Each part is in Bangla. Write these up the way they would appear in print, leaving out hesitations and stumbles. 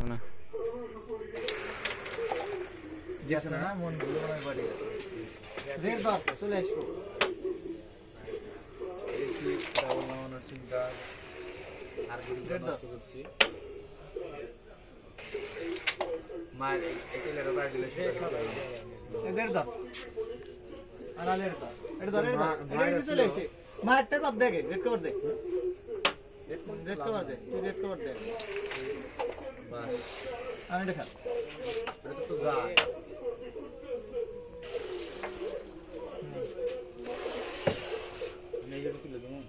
না গেছে না মন ভুলে মনে বাড়ি রেড দর চলে আসবো এই কি ডাবল নামানোর চিন্তা আর রেড দর করছি মার একেলে রবার দিলে শেষ হবে রেড দর আনা রেড দর এটা ধরে এটা চলে এসে মারটার বাদ দেখে রেড কভার দে রেড কভার দে তুই রেড কভার দে বাস আমি দেখা এটা তো যা নেগেটিভ তুলে দাও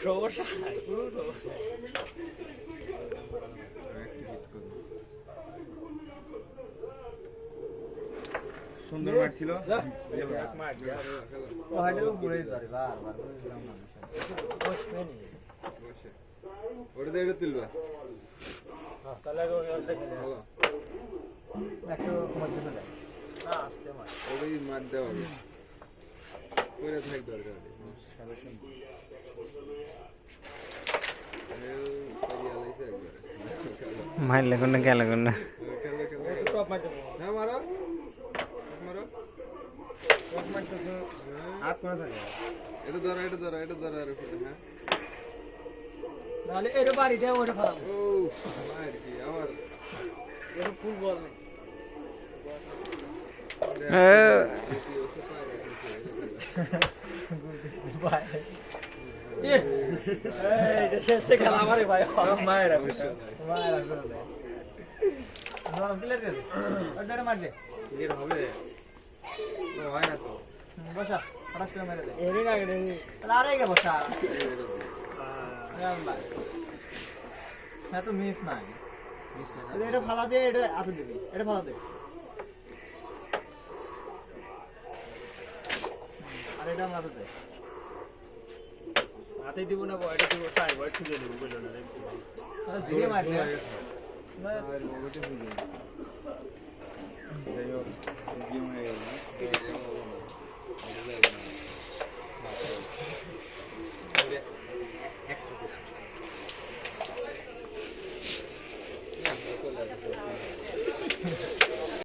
সমস্যা পুরো সমস্যা সুন্দর মার ছিল ওটাও ঘুরে ধরে বারবার দিলাম না বসবে নি বসে ওটা দিয়ে তুলবা হ্যাঁ তাহলে দেখে নাও একটু মধ্যে চলে না আসতে মার ওই মার দাও কইরা থাক দরকার সালেশন মারলে কোন গেল কোন টপ মার দেবো হ্যাঁ মারো মারো টপ মারতেছো হাত করে থাকে এটা ধরো আর হ্যাঁ নালে এর বাড়ি দেও ওরে ফালা ও মার কি আবার এর ফুল বল নেই ভাই এই যে শেষ খেলা আমারে ভাই মায়ের নাম প্লেয়ার দে ওটারে মার দে ক্লিয়ার হবে তো হয় না তো বসা ফটাস করে মেরে দে এরি না গেলে তাহলে আরে গে বসা হ্যাঁ তো মিস নাই এটা ফালা দে এটা আতে দিবি এটা ফালা দে আর এটা মাথা দে হাতে দিব না বয়টা দিব চাই বয় খুঁজে দেব বললো না আরে ধীরে মার দে না ওটা খুঁজে যাই হোক গেম হয়ে গেল না